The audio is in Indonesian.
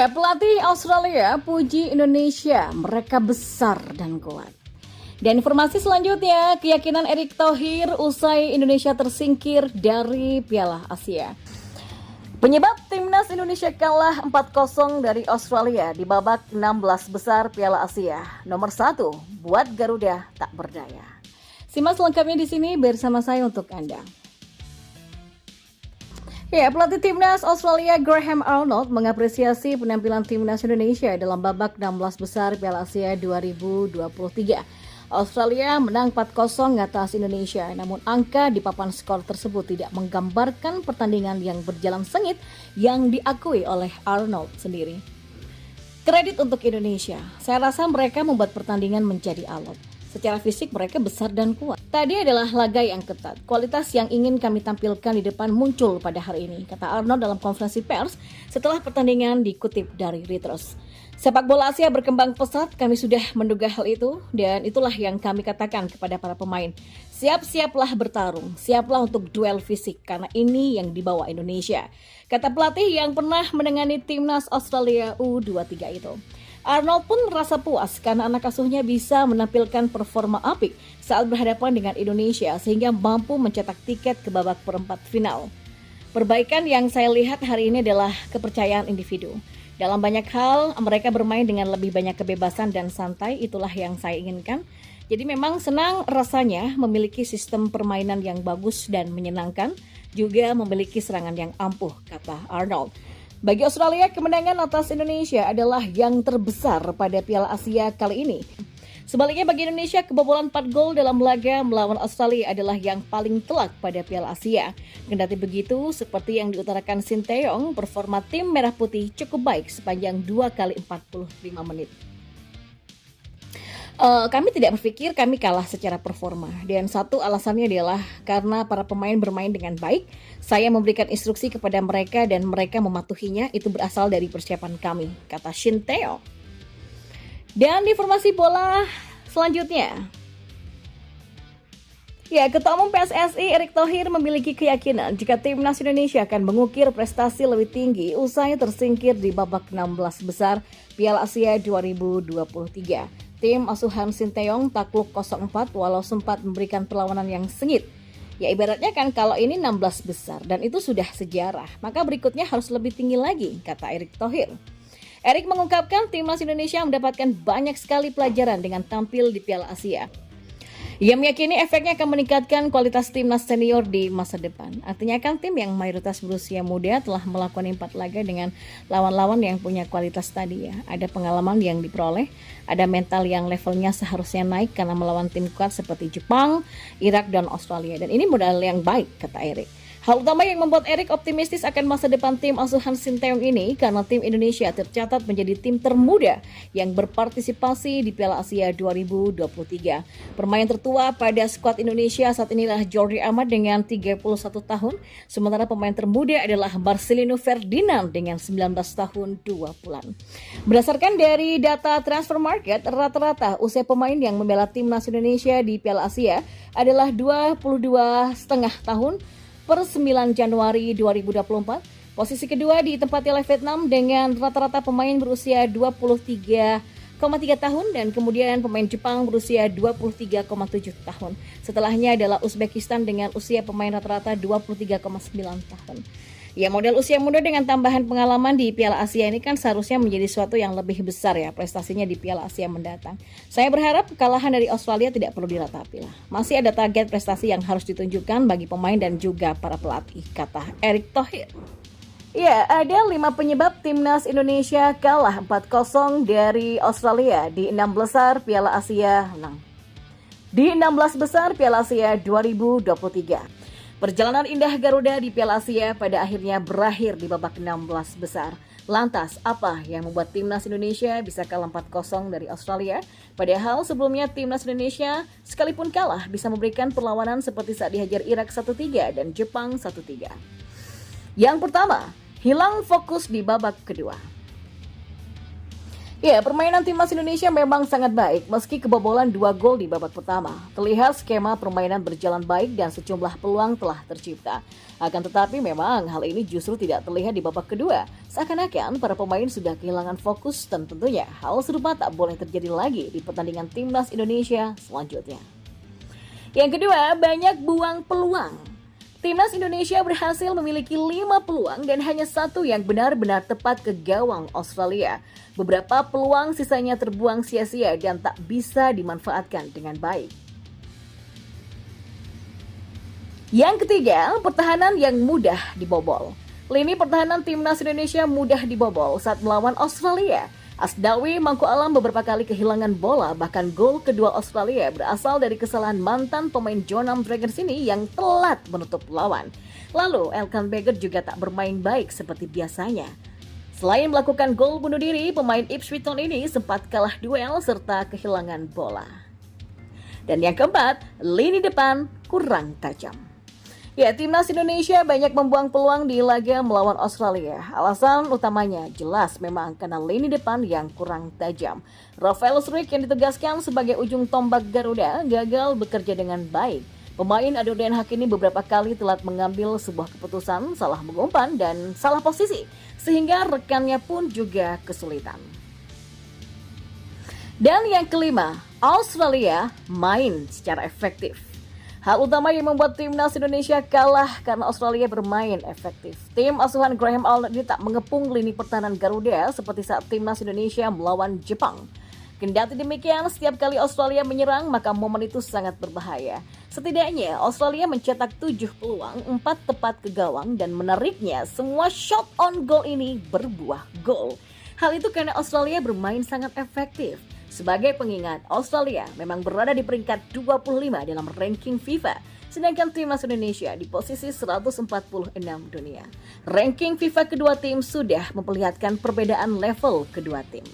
Ya, pelatih Australia puji Indonesia, mereka besar dan kuat. Dan informasi selanjutnya, keyakinan Erick Thohir usai Indonesia tersingkir dari Piala Asia. Penyebab timnas Indonesia kalah 4-0 dari Australia di babak 16 besar Piala Asia. Nomor 1, buat Garuda tak berdaya. Simak selengkapnya di sini bersama saya untuk Anda. Ya, pelatih timnas Australia Graham Arnold mengapresiasi penampilan timnas Indonesia dalam babak 16 besar Piala Asia 2023. Australia menang 4-0 atas Indonesia, namun angka di papan skor tersebut tidak menggambarkan pertandingan yang berjalan sengit yang diakui oleh Arnold sendiri. Kredit untuk Indonesia, saya rasa mereka membuat pertandingan menjadi alot. Secara fisik mereka besar dan kuat. Tadi adalah laga yang ketat. Kualitas yang ingin kami tampilkan di depan muncul pada hari ini, kata Arnold dalam konferensi pers setelah pertandingan dikutip dari Reuters. Sepak bola Asia berkembang pesat, kami sudah menduga hal itu, dan itulah yang kami katakan kepada para pemain. Siap-siaplah bertarung, siaplah untuk duel fisik, karena ini yang dibawa Indonesia, kata pelatih yang pernah menangani timnas Australia U23 itu. Arnold pun merasa puas karena anak asuhnya bisa menampilkan performa apik saat berhadapan dengan Indonesia sehingga mampu mencetak tiket ke babak perempat final. Perbaikan yang saya lihat hari ini adalah kepercayaan individu. Dalam banyak hal, mereka bermain dengan lebih banyak kebebasan dan santai, itulah yang saya inginkan. Jadi memang senang rasanya memiliki sistem permainan yang bagus dan menyenangkan, juga memiliki serangan yang ampuh, kata Arnold. Bagi Australia, kemenangan atas Indonesia adalah yang terbesar pada Piala Asia kali ini. Sebaliknya bagi Indonesia, kebobolan 4 gol dalam laga melawan Australia adalah yang paling telak pada Piala Asia. Kendati begitu, seperti yang diutarakan Sinteyong, performa tim Merah Putih cukup baik sepanjang 2 kali 45 menit. Kami tidak berpikir kami kalah secara performa, dan satu alasannya adalah karena para pemain bermain dengan baik. Saya memberikan instruksi kepada mereka dan mereka mematuhinya, itu berasal dari persiapan kami, kata Sinteyong. Dan informasi bola selanjutnya. Ya, Ketua Umum PSSI Erick Thohir memiliki keyakinan jika timnas Indonesia akan mengukir prestasi lebih tinggi usai tersingkir di babak 16 besar Piala Asia 2023. Tim asuhan Sinteyong takluk 0-4 walau sempat memberikan perlawanan yang sengit. Ya ibaratnya kan kalau ini 16 besar dan itu sudah sejarah, maka berikutnya harus lebih tinggi lagi, kata Erick Thohir. Erick mengungkapkan timnas Indonesia mendapatkan banyak sekali pelajaran dengan tampil di Piala Asia. Ia meyakini efeknya akan meningkatkan kualitas timnas senior di masa depan. Artinya kan tim yang mayoritas berusia muda telah melakukan 4 laga dengan lawan-lawan yang punya kualitas tadi ya. Ada pengalaman yang diperoleh, ada mental yang levelnya seharusnya naik karena melawan tim kuat seperti Jepang, Irak, dan Australia. Dan ini modal yang baik, kata Erick. Hal utama yang membuat Erick optimistis akan masa depan tim asuhan Sinteyong ini karena tim Indonesia tercatat menjadi tim termuda yang berpartisipasi di Piala Asia 2023. Pemain tertua pada skuad Indonesia saat inilah Jordi Amat dengan 31 tahun, sementara pemain termuda adalah Marcelino Ferdinand dengan 19 tahun 2 bulan. Berdasarkan dari data Transfer Market, rata-rata usia pemain yang membela timnas Indonesia di Piala Asia adalah 22,5 tahun per 9 Januari 2024. Posisi kedua ditempati oleh Vietnam dengan rata-rata pemain berusia 23,3 tahun dan kemudian pemain Jepang berusia 23,7 tahun. Setelahnya adalah Uzbekistan dengan usia pemain rata-rata 23,9 tahun. Ya, model usia muda dengan tambahan pengalaman di Piala Asia ini kan seharusnya menjadi suatu yang lebih besar ya prestasinya di Piala Asia mendatang. Saya berharap kekalahan dari Australia tidak perlu diratapi lah. Masih ada target prestasi yang harus ditunjukkan bagi pemain dan juga para pelatih, kata Erick Thohir. Ya, ada 5 penyebab timnas Indonesia kalah 4-0 dari Australia di 16 besar Piala Asia. Di 16 besar Piala Asia 2023. Perjalanan indah Garuda di Piala Asia pada akhirnya berakhir di babak 16 besar. Lantas, apa yang membuat timnas Indonesia bisa kalah 4-0 dari Australia? Padahal sebelumnya timnas Indonesia sekalipun kalah bisa memberikan perlawanan seperti saat dihajar Irak 1-3 dan Jepang 1-3. Yang pertama, hilang fokus di babak kedua. Ya, permainan timnas Indonesia memang sangat baik meski kebobolan 2 gol di babak pertama. Terlihat skema permainan berjalan baik dan sejumlah peluang telah tercipta. Akan tetapi memang hal ini justru tidak terlihat di babak kedua. Seakan-akan para pemain sudah kehilangan fokus dan tentunya hal serupa tak boleh terjadi lagi di pertandingan timnas Indonesia selanjutnya. Yang kedua, banyak buang peluang. Timnas Indonesia berhasil memiliki 5 peluang dan hanya 1 yang benar-benar tepat ke gawang Australia. Beberapa peluang sisanya terbuang sia-sia dan tak bisa dimanfaatkan dengan baik. Yang ketiga, pertahanan yang mudah dibobol. Lini pertahanan Timnas Indonesia mudah dibobol saat melawan Australia. Asdawi Mangku Alam beberapa kali kehilangan bola, bahkan gol kedua Australia berasal dari kesalahan mantan pemain Jeonnam Dragons ini yang telat menutup lawan. Lalu Elkan Baggett juga tak bermain baik seperti biasanya. Selain melakukan gol bunuh diri, pemain Ipswich Town ini sempat kalah duel serta kehilangan bola. Dan yang keempat, lini depan kurang tajam. Ya, timnas Indonesia banyak membuang peluang di laga melawan Australia. Alasan utamanya jelas memang karena lini depan yang kurang tajam. Rafael Struijk yang ditugaskan sebagai ujung tombak Garuda gagal bekerja dengan baik. Pemain Ado Den Hakimi beberapa kali telat mengambil sebuah keputusan, salah mengumpan dan salah posisi, sehingga rekannya pun juga kesulitan. Dan yang kelima, Australia main secara efektif. Hal utama yang membuat timnas Indonesia kalah karena Australia bermain efektif. Tim asuhan Graham Arnold tak mengepung lini pertahanan Garuda seperti saat timnas Indonesia melawan Jepang. Kendati demikian, setiap kali Australia menyerang, maka momen itu sangat berbahaya. Setidaknya, Australia mencetak 7 peluang, 4 tepat ke gawang, dan menariknya, semua shot on goal ini berbuah gol. Hal itu karena Australia bermain sangat efektif. Sebagai pengingat, Australia memang berada di peringkat 25 dalam ranking FIFA, sedangkan timnas Indonesia di posisi 146 dunia. Ranking FIFA kedua tim sudah memperlihatkan perbedaan level kedua tim.